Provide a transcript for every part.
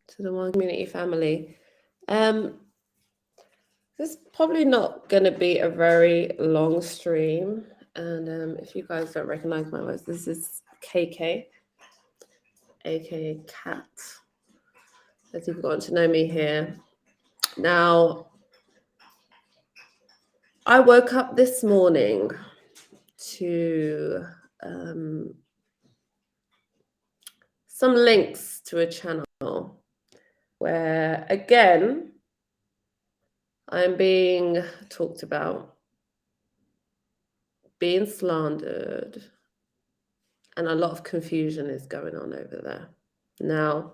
to the One Community family. This is probably not going to be a very long stream. And if you guys don't recognize my voice, this is KK, aka Cat, as you've gotten to know me here. Now, I woke up this morning to some links to a channel where, again, I'm being talked about, being slandered, and a lot of confusion is going on over there. Now,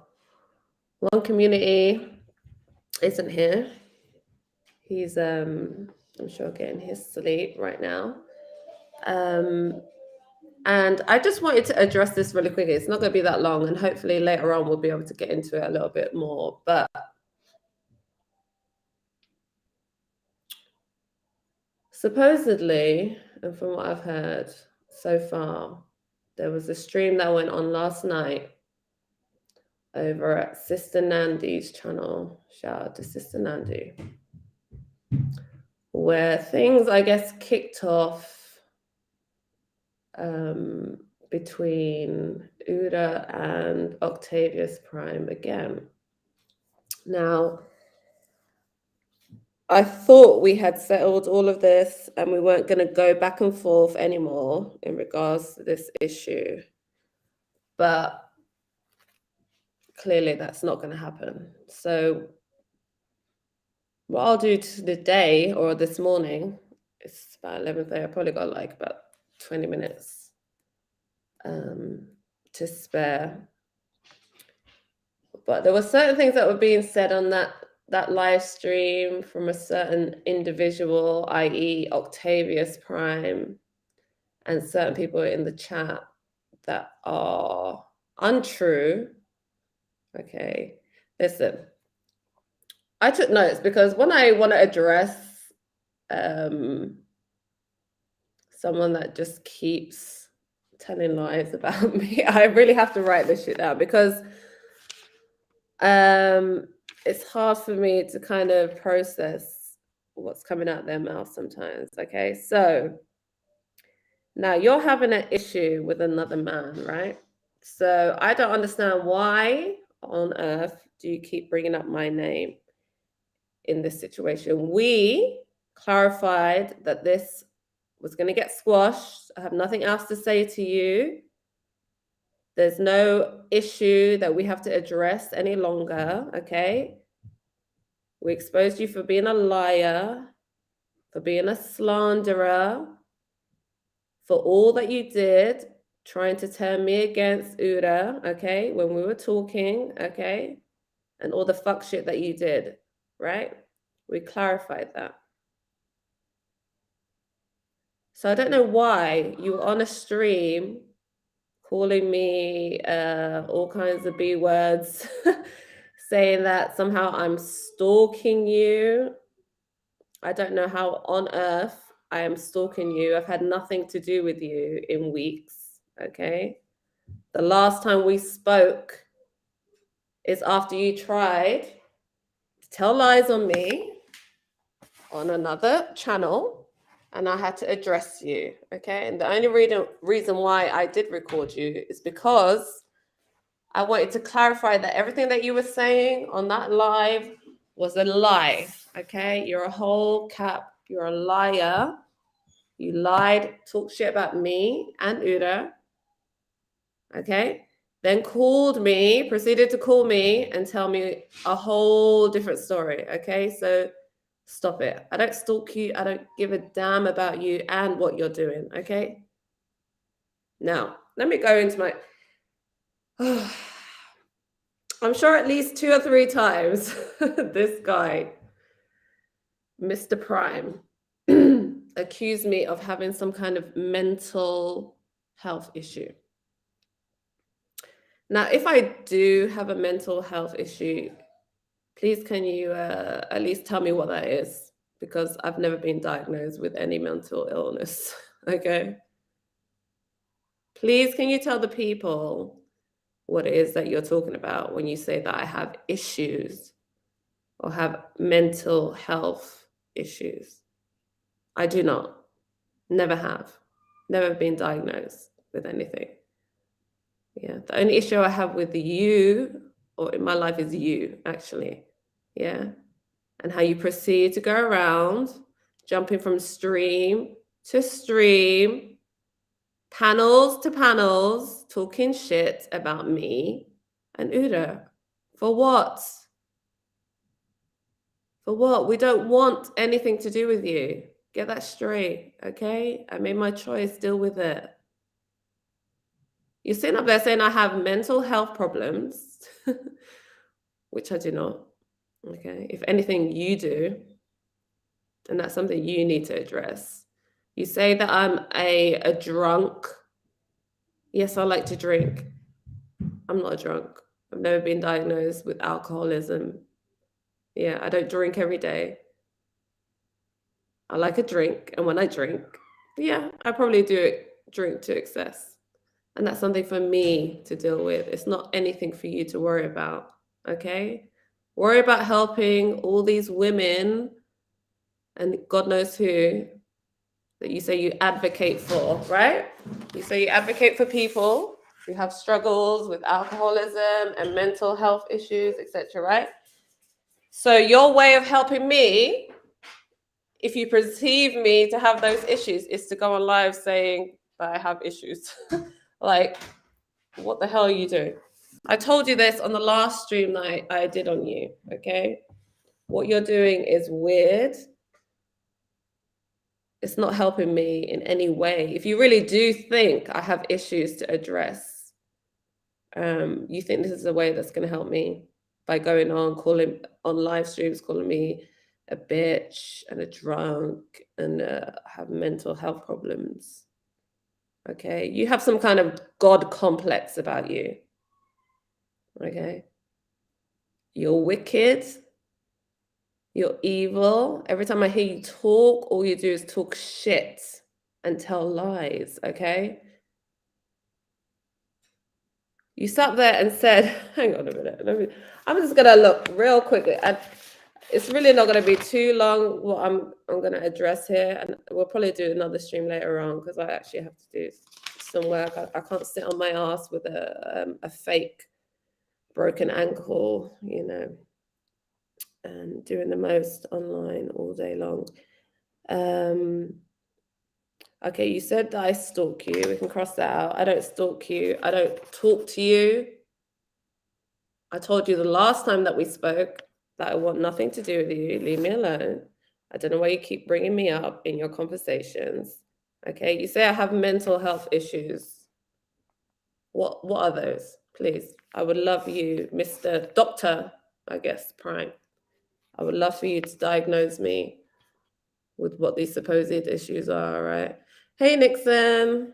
One Community isn't here. He's, I'm sure, getting his sleep right now. And I just wanted to address this really quickly. It's not going to be that long, and hopefully later on we'll be able to get into it a little bit more. But supposedly, and from what I've heard so far, there was a stream that went on last night over at Sister Nandi's channel. Shout out to Sister Nandi, where things, I guess, kicked off between Uda and Octavius Prime again. Now, I thought we had settled all of this and we weren't going to go back and forth anymore in regards to this issue. But clearly that's not going to happen. So what I'll do today or this morning, it's about 11:30, I probably got like about 20 minutes to spare. But there were certain things that were being said on that live stream from a certain individual, i.e. Octavius Prime, and certain people in the chat that are untrue. Okay, listen, I took notes because when I want to address someone that just keeps telling lies about me, I really have to write this shit down because it's hard for me to kind of process what's coming out their mouth sometimes. Okay, so now you're having an issue with another man, right? So I don't understand why on earth do you keep bringing up my name in this situation. We clarified that this was going to get squashed. I have nothing else to say to you. There's no issue that we have to address any longer, okay? We exposed you for being a liar, for being a slanderer, for all that you did, trying to turn me against Uda, okay, when we were talking, okay, and all the fuck shit that you did, right? We clarified that. So I don't know why you were on a stream calling me all kinds of B words, saying that somehow I'm stalking you. I don't know how on earth I am stalking you. I've had nothing to do with you in weeks, okay? The last time we spoke is after you tried to tell lies on me on another channel, and I had to address you, okay? And the only reason why I did record you is because I wanted to clarify that everything that you were saying on that live was a lie, okay? You're a whole cap. You're a liar. You lied, talked shit about me and Uda, okay? Then proceeded to call me and tell me a whole different story, okay? So stop it. I don't stalk you. I don't give a damn about you and what you're doing, okay? Now, let me go into my... I'm sure at least 2 or 3 times this guy, Mr. Prime, accused me of having some kind of mental health issue. Now, if I do have a mental health issue, please can you at least tell me what that is? Because I've never been diagnosed with any mental illness, okay? Please can you tell the people what it is that you're talking about when you say that I have issues or have mental health issues. I do not. Never have. Never been diagnosed with anything. Yeah. The only issue I have with you or in my life is you, actually. Yeah. And how you proceed to go around, jumping from stream to stream, panels to panels, talking shit about me and Uda. For what? For what? We don't want anything to do with you. Get that straight, okay? I made my choice, deal with it. You're sitting up there saying I have mental health problems, which I do not, okay? If anything, you do, and that's something you need to address. You say that I'm a drunk. Yes, I like to drink. I'm not a drunk. I've never been diagnosed with alcoholism. Yeah, I don't drink every day. I like a drink, and when I drink, yeah, I probably do drink to excess. And that's something for me to deal with. It's not anything for you to worry about, okay? Worry about helping all these women and God knows who that you say you advocate for, right? You say you advocate for people who have struggles with alcoholism and mental health issues, etc., right? So your way of helping me, if you perceive me to have those issues, is to go on live saying that I have issues. Like, what the hell are you doing? I told you this on the last stream that I did on you, okay? What you're doing is weird. It's not helping me in any way. If you really do think I have issues to address, you think this is a way that's going to help me by going on, calling on live streams, calling me a bitch and a drunk and have mental health problems. Okay, you have some kind of God complex about you. Okay, you're wicked. You're evil. Every time I hear you talk, all you do is talk shit and tell lies, okay? You sat there and said, hang on a minute. I'm just gonna look real quickly. It's really not gonna be too long what I'm gonna address here, and we'll probably do another stream later on because I actually have to do some work. I can't sit on my ass with a fake broken ankle, you know, and doing the most online all day long. Okay, you said that I stalk you. We can cross that out. I don't stalk you. I don't talk to you. I told you the last time that we spoke that I want nothing to do with you. Leave me alone. I don't know why you keep bringing me up in your conversations. Okay, you say I have mental health issues. What are those? Please, I would love you, Mr. Doctor, I guess, Prime. I would love for you to diagnose me with what these supposed issues are, right? Hey, Nixon.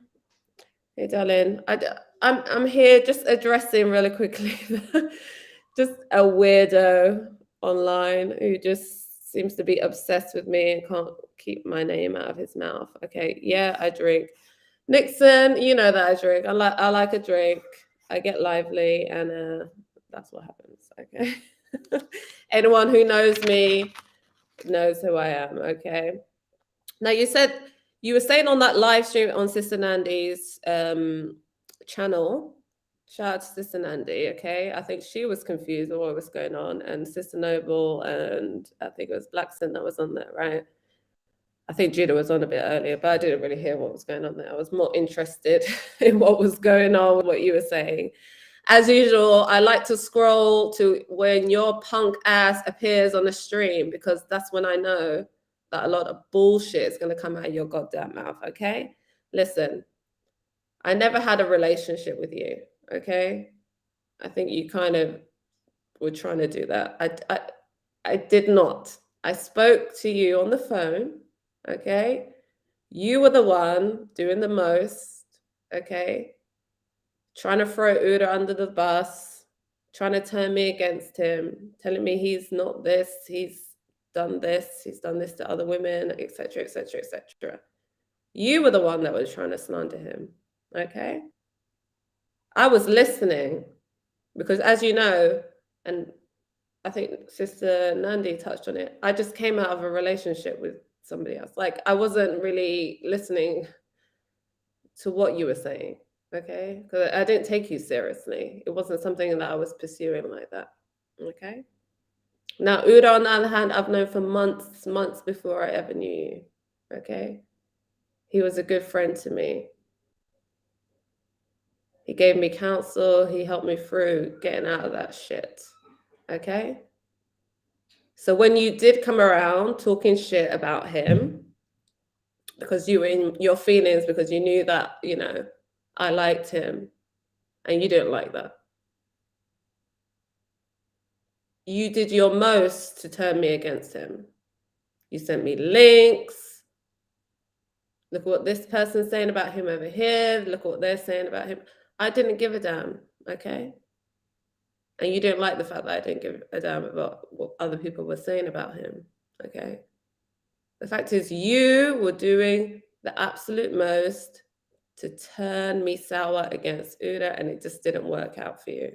Hey, darling. I'm here just addressing really quickly just a weirdo online who just seems to be obsessed with me and can't keep my name out of his mouth. Okay, yeah, I drink. Nixon, you know that I drink. I like a drink. I get lively, and that's what happens. Okay. Anyone who knows me knows who I am. Okay. Now you were saying on that live stream on Sister Nandy's channel. Shout out to Sister Nandy, okay? I think she was confused with what was going on, and Sister Noble and I think it was Blackson that was on there, right? I think Judah was on a bit earlier, but I didn't really hear what was going on there. I was more interested in what was going on with what you were saying. As usual, I like to scroll to when your punk ass appears on the stream because that's when I know that a lot of bullshit is going to come out of your goddamn mouth, okay? Listen, I never had a relationship with you, okay? I think you kind of were trying to do that. I did not. I spoke to you on the phone, okay? You were the one doing the most, okay? Trying to throw Uda under the bus, trying to turn me against him, telling me he's not this, he's done this to other women, etc., etc., etc. You were the one that was trying to slander him, okay? I was listening. Because as you know, and I think Sister Nandi touched on it, I just came out of a relationship with somebody else. Like I wasn't really listening to what you were saying, okay? Because I didn't take you seriously. It wasn't something that I was pursuing like that, okay? Now, Uda, on the other hand, I've known for months, months before I ever knew you, okay? He was a good friend to me. He gave me counsel. He helped me through getting out of that shit, okay? So when you did come around talking shit about him, because you were in your feelings, because you knew that, I liked him, and you didn't like that. You did your most to turn me against him. You sent me links. Look what this person's saying about him over here. Look what they're saying about him. I didn't give a damn, okay? And you didn't like the fact that I didn't give a damn about what other people were saying about him, okay? The fact is, you were doing the absolute most to turn me sour against Uda, and it just didn't work out for you,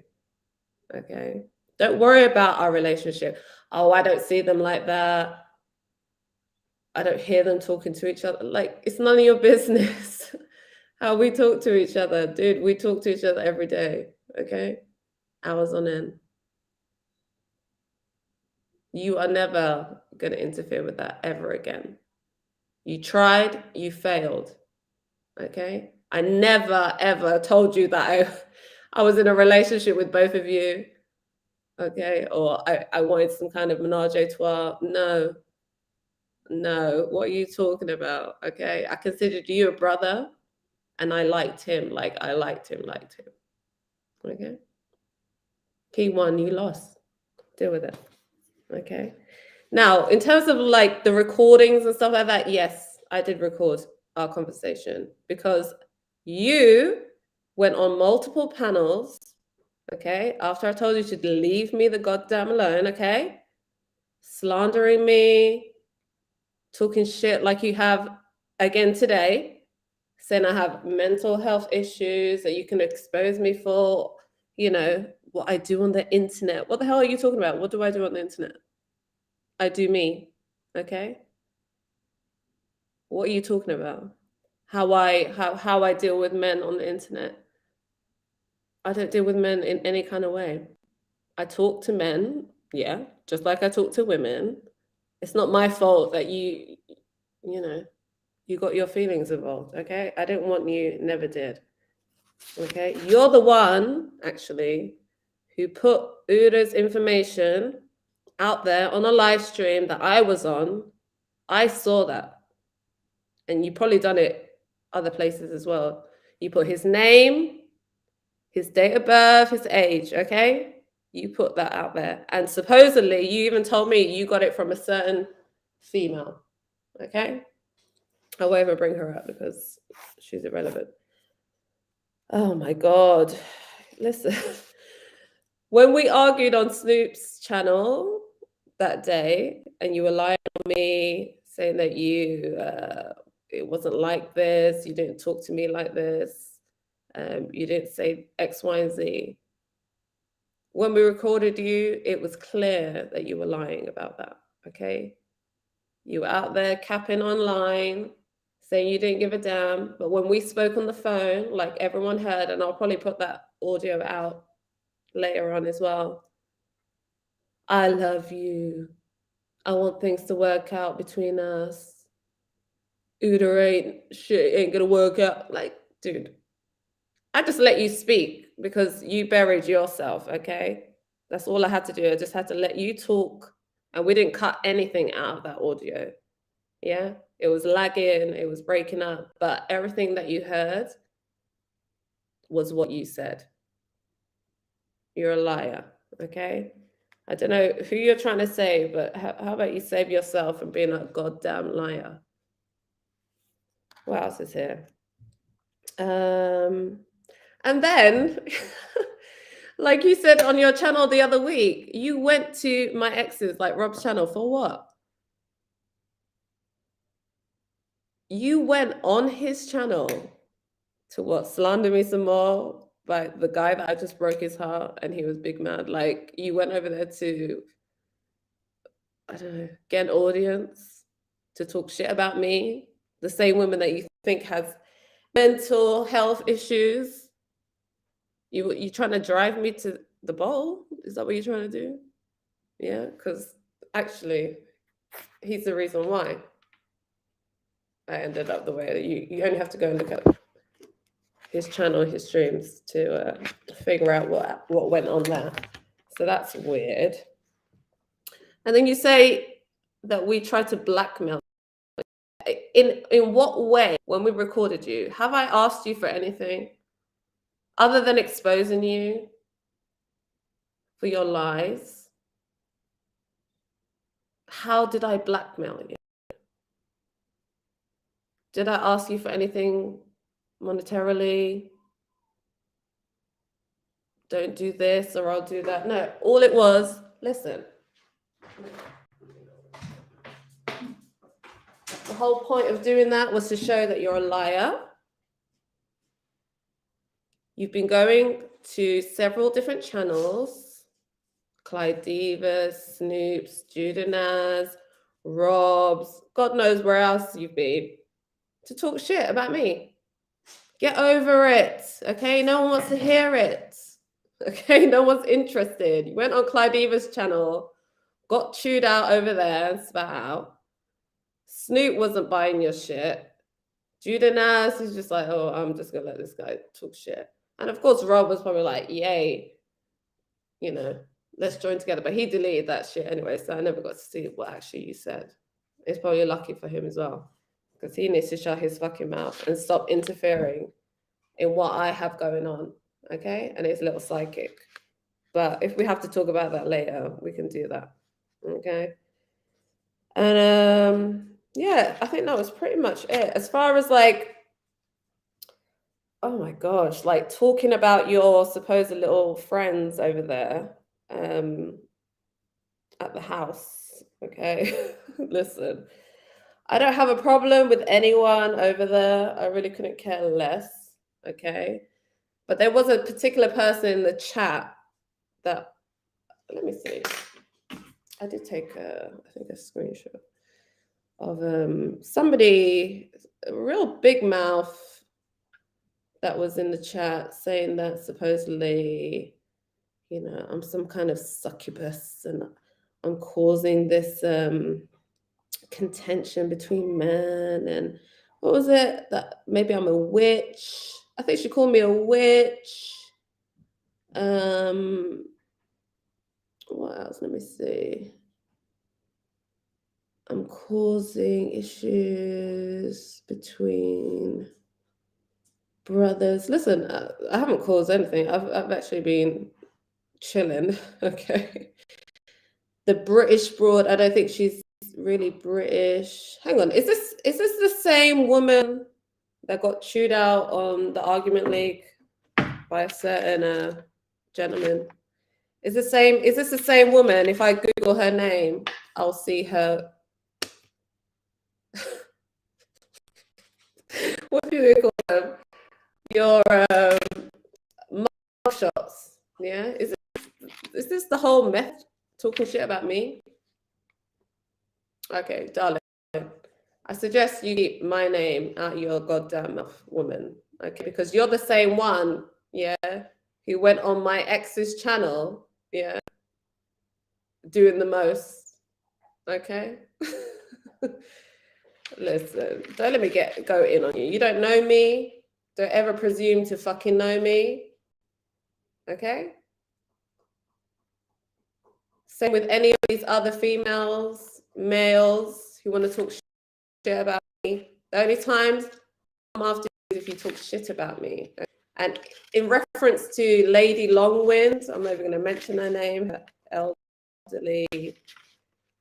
okay? Don't worry about our relationship. Oh, I don't see them like that. I don't hear them talking to each other. Like, it's none of your business how we talk to each other. Dude, we talk to each other every day, okay? Hours on end. You are never going to interfere with that ever again. You tried, you failed, okay? I never, ever told you that I was in a relationship with both of you, okay? Or I wanted some kind of menage a trois. No, no. What are you talking about, okay? I considered you a brother, and I liked him like I liked him, okay? He won, you lost. Deal with it, okay? Now, in terms of like the recordings and stuff like that, yes, I did record our conversation because you went on multiple panels, okay, after I told you to leave me the goddamn alone, okay, slandering me, talking shit like you have again today, saying I have mental health issues that you can expose me for, what I do on the internet. What the hell are you talking about? What do I do on the internet? I do me, okay? What are you talking about? How I deal with men on the internet? I don't deal with men in any kind of way. I talk to men, yeah, just like I talk to women. It's not my fault that you know, you got your feelings involved, okay? I didn't want you, never did. Okay? You're the one, actually, who put Uda's information out there on a live stream that I was on. I saw that. And you probably done it other places as well. You put his name, his date of birth, his age, okay? You put that out there. And supposedly, you even told me you got it from a certain female, okay? I won't even bring her up because she's irrelevant. Oh my God. Listen, when we argued on Snoop's channel that day, and you were lying on me, saying that it wasn't like this, you didn't talk to me like this, you didn't say X, Y, and Z. When we recorded you, it was clear that you were lying about that, okay? You were out there capping online, saying you didn't give a damn. But when we spoke on the phone, like everyone heard, and I'll probably put that audio out later on as well. I love you. I want things to work out between us. Uda shit ain't gonna work out. Like, dude, I just let you speak because you buried yourself, okay? That's all I had to do. I just had to let you talk, and we didn't cut anything out of that audio. Yeah, it was lagging, it was breaking up, but everything that you heard was what you said. You're a liar, okay? I don't know who you're trying to save, but how about you save yourself from being a goddamn liar? What else is here? And then, like you said on your channel the other week, you went to my ex's, like Rob's channel, for what? You went on his channel to what? Slander me some more? by the guy that I just broke his heart and he was big mad. Like, you went over there to, I don't know, get an audience to talk shit about me, the same woman that you think has mental health issues. You trying to drive me to the bowl? Is that what you're trying to do? Yeah, because actually, he's the reason why I ended up the way that you only have to go and look at his channel, his streams to figure out what went on there. So that's weird. And then you say that we tried to blackmail. In what way, when we recorded you, have I asked you for anything other than exposing you for your lies? How did I blackmail you? Did I ask you for anything monetarily? Don't do this or I'll do that. No, all it was, listen. The whole point of doing that was to show that you're a liar. You've been going to several different channels, Clyde Divas, Snoops, Judanaz, Robs, God knows where else you've been, to talk shit about me. Get over it, okay? No one wants to hear it, okay? No one's interested. You went on Clyde Divas' channel, got chewed out over there and spat out. Snoop wasn't buying your shit. Judanaz is just like, oh, I'm just gonna let this guy talk shit. And of course, Rob was probably like, yay, you know, let's join together. But he deleted that shit anyway, so I never got to see what actually you said. It's probably lucky for him as well, because he needs to shut his fucking mouth and stop interfering in what I have going on, okay? And his little psychic. But if we have to talk about that later, we can do that, okay? And yeah, I think that was pretty much it. As far as like, oh my gosh, like talking about your supposed little friends over there at the house, okay? Listen, I don't have a problem with anyone over there. I really couldn't care less, okay? But there was a particular person in the chat that, let me see. I did take I think a screenshot of somebody, a real big mouth, that was in the chat saying that supposedly, you know, I'm some kind of succubus and I'm causing this contention between men, and what was it, that maybe I'm a witch. I think she called me a witch. What else? Let me see. I'm causing issues between brothers. Listen, I haven't caused anything. I've actually been chilling. Okay. The British broad, I don't think she's really British. Hang on, is this the same woman that got chewed out on the Argument League by a certain gentleman? Is this the same woman? If I Google her name, I'll see her. What do they call them? Your mug shots. Yeah, is this the whole meth talking shit about me? Okay, darling, I suggest you keep my name out your goddamn mouth, woman. Okay, because you're the same one, yeah, who went on my ex's channel, yeah, doing the most. Okay. Listen, don't let me go in on you. You don't know me. Don't ever presume to fucking know me. Okay? Same with any of these other females, males who want to talk shit about me. The only times I'm after you is if you talk shit about me. And in reference to Lady Longwind, I'm not even going to mention her name, her elderly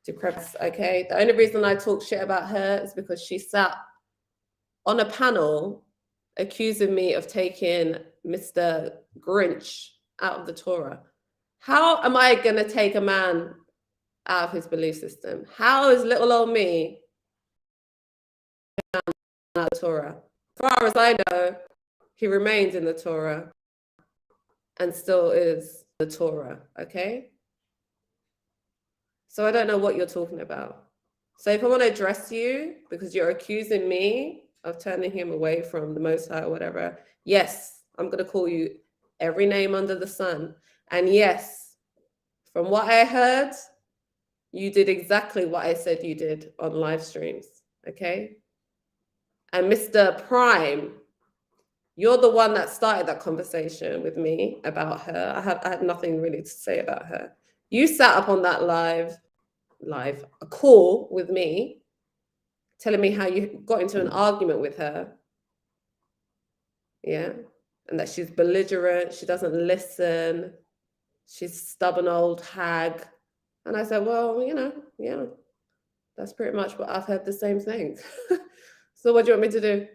decrepit, okay? The only reason I talk shit about her is because she sat on a panel accusing me of taking Mr. Grinch out of the Torah. How am I going to take a man out of his belief system? How is little old me out of the Torah? As far as I know, he remains in the Torah. and still is the Torah, okay? So I don't know what you're talking about. So if I want to address you because you're accusing me of turning him away from the Most High or whatever, yes, I'm going to call you every name under the sun. And yes, from what I heard, you did exactly what I said you did on live streams, okay? And Mr. Prime, you're the one that started that conversation with me about her. I had nothing really to say about her. You sat up on that a call with me, telling me how you got into an argument with her. Yeah. And that she's belligerent, she doesn't listen, she's stubborn old hag. And I said, well, yeah, that's pretty much what I've heard, the same thing. So what do you want me to do?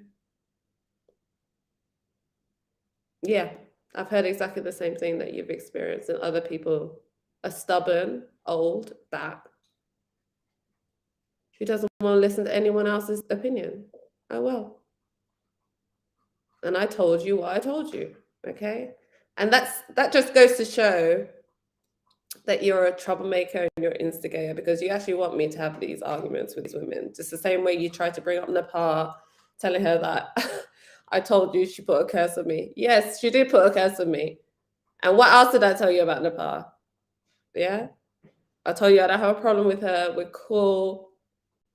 Yeah, I've heard exactly the same thing that you've experienced, and other people are stubborn, old, bat, who doesn't want to listen to anyone else's opinion. Oh well. And I told you what I told you, okay? And that just goes to show that you're a troublemaker and you're an instigator, because you actually want me to have these arguments with these women. Just the same way you tried to bring up Nepal, telling her that I told you she put a curse on me. Yes, she did put a curse on me. And what else did I tell you about Nepal? Yeah? I told you I don't have a problem with her. We're cool.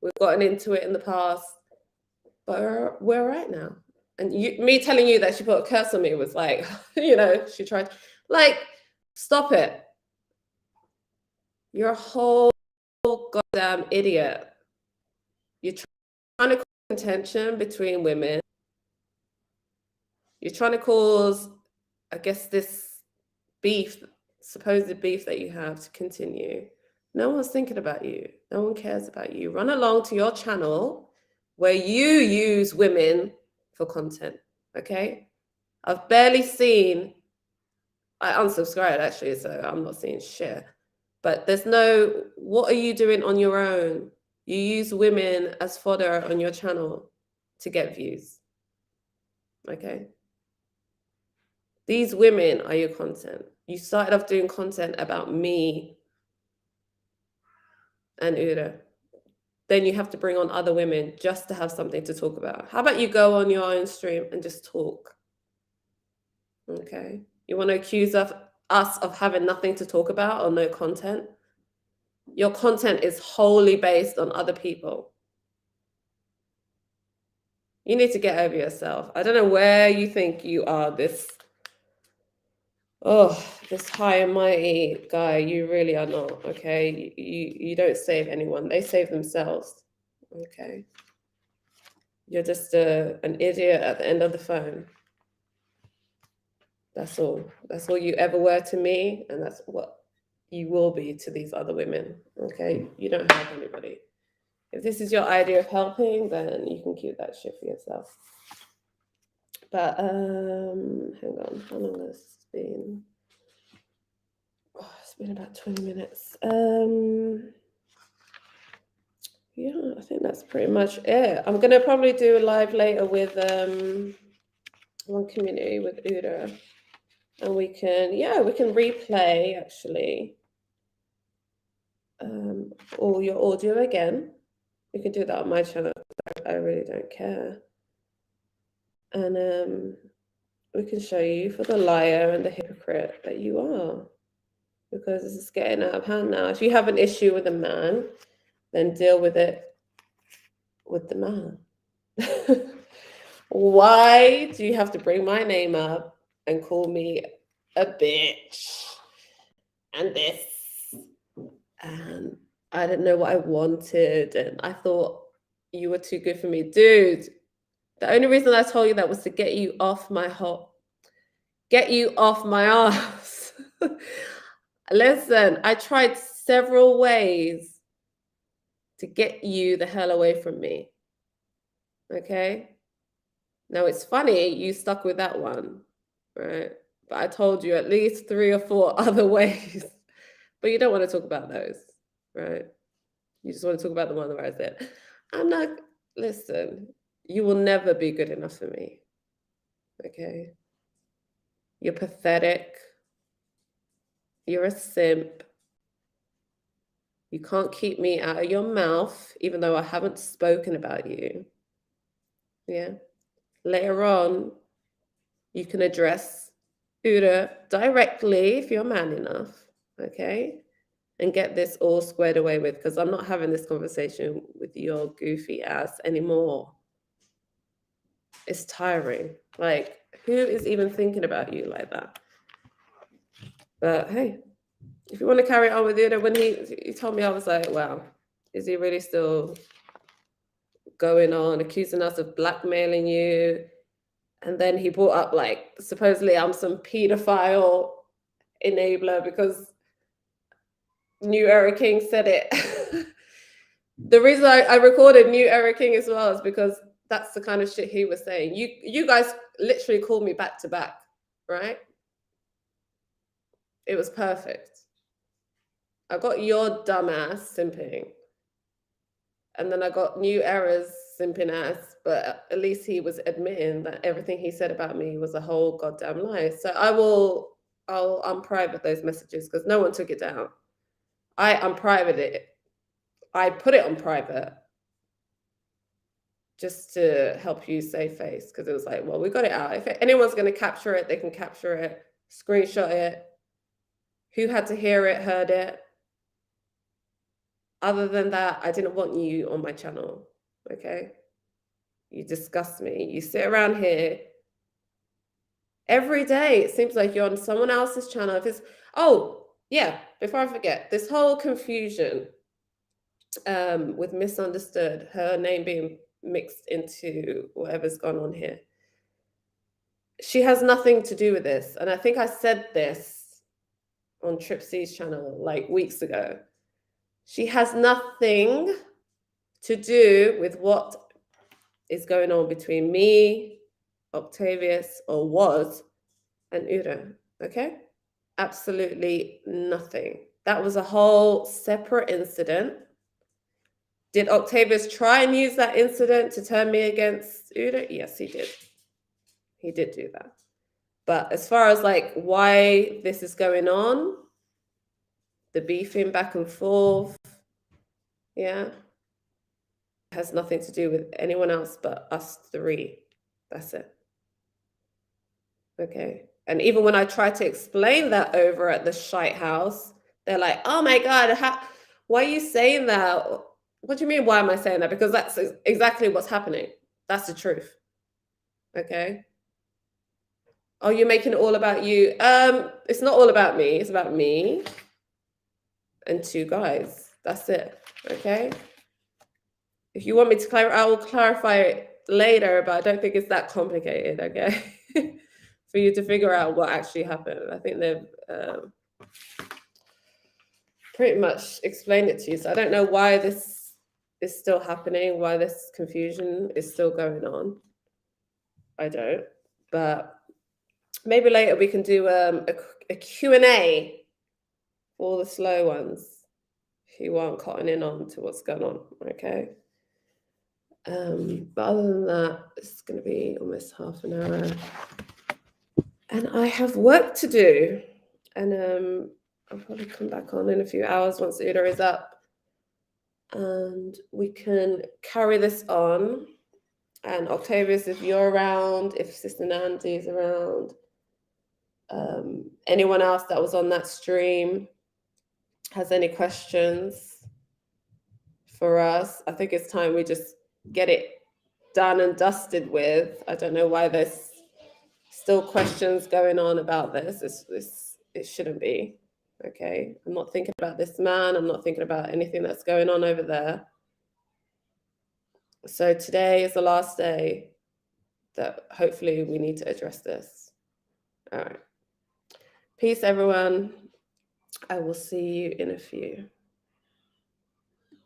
We've gotten into it in the past. But we're right now. And me telling you that she put a curse on me was like, she tried. Like, stop it. You're a whole goddamn idiot. You're trying to cause contention between women. You're trying to cause, I guess, this beef, supposed beef that you have, to continue. No one's thinking about you. No one cares about you. Run along to your channel where you use women for content, okay? I've barely seen, I unsubscribed actually, so I'm not seeing shit. But what are you doing on your own? You use women as fodder on your channel to get views, okay? These women are your content. You started off doing content about me and Uda. Then you have to bring on other women just to have something to talk about. How about you go on your own stream and just talk? Okay. You want to accuse us of having nothing to talk about or no content? Your content is wholly based on other people. You need to get over yourself. I don't know where you think you are, this high and mighty guy. You really are not, okay? You don't save anyone. They save themselves, okay? You're just an idiot at the end of the phone. That's all. That's all you ever were to me, and that's what you will be to these other women, okay? You don't help anybody. If this is your idea of helping, then you can keep that shit for yourself. But hang on, how long has this been? Oh, it's been about 20 minutes. Yeah, I think that's pretty much it. I'm gonna probably do a live later with one community with Uda, and we can replay actually all your audio again. We can do that on my channel. I really don't care. And we can show you for the liar and the hypocrite that you are, because this is getting out of hand now. If you have an issue with a man, then deal with it with the man. Why do you have to bring my name up and call me a bitch and this? And I didn't know what I wanted, and I thought you were too good for me. Dude, the only reason I told you that was to get you off my ass. Listen, I tried several ways to get you the hell away from me. Okay? Now it's funny you stuck with that one, right? But I told you at least 3 or 4 other ways. But you don't want to talk about those, right? You just want to talk about the one where I said, listen, you will never be good enough for me. Okay? You're pathetic. You're a simp. You can't keep me out of your mouth, even though I haven't spoken about you. Yeah. Later on, you can address Uda directly if you're man enough. Okay. And get this all squared away with, because I'm not having this conversation with your goofy ass anymore. It's tiring. Like, who is even thinking about you like that? But hey, if you want to carry on with it, when he told me, I was like, wow, is he really still going on, accusing us of blackmailing you? And then he brought up, like, supposedly I'm some pedophile enabler because New Era King said it. The reason I recorded New Era King as well is because that's the kind of shit he was saying. You guys literally called me back to back, right? It was perfect. I got your dumbass simping, and then I got New Era's simping ass, but at least he was admitting that everything he said about me was a whole goddamn lie. So I'll unprivate those messages because no one took it down. I unprivate it. I put it on private just to help you save face, because it was like, well, we got it out. If anyone's going to capture it, they can capture it, screenshot it. Who had to hear it, heard it. Other than that, I didn't want you on my channel, okay? You disgust me. You sit around here every day. It seems like you're on someone else's channel. If it's, oh, yeah, before I forget, this whole confusion with Misunderstood, her name being mixed into whatever's gone on here. She has nothing to do with this. And I think I said this on Trip C's channel like weeks ago. She has nothing to do with what is going on between me, Octavius, or was, and Uda, okay? Absolutely nothing. That was a whole separate incident. Did Octavius try and use that incident to turn me against Uda? Yes, he did. He did do that. But as far as like why this is going on, the beefing back and forth, yeah, has nothing to do with anyone else but us three. That's it. Okay. And even when I try to explain that over at the shite house, they're like, oh my God, why are you saying that? What do you mean, why am I saying that? Because that's exactly what's happening. That's the truth. Okay. Oh, you're making it all about you. It's not all about me. It's about me and two guys. That's it. Okay. If you want me to clarify, I will clarify it later, but I don't think it's that complicated. Okay. For you to figure out what actually happened. I think they've pretty much explained it to you. So I don't know why this is still happening, why this confusion is still going on. I don't. But maybe later we can do a Q&A for all the slow ones who aren't cotton in on to what's going on, okay? But other than that, it's going to be almost half an hour. And I have work to do. And I'll probably come back on in a few hours once the Uda is up. And we can carry this on. And Octavius, if you're around, if Sister Nancy is around, anyone else that was on that stream has any questions for us, I think it's time we just get it done and dusted with. I don't know why there's still questions going on about this. It shouldn't be. Okay, I'm not thinking about this man. I'm not thinking about anything that's going on over there. So today is the last day that hopefully we need to address this. All right. Peace, everyone. I will see you in a few.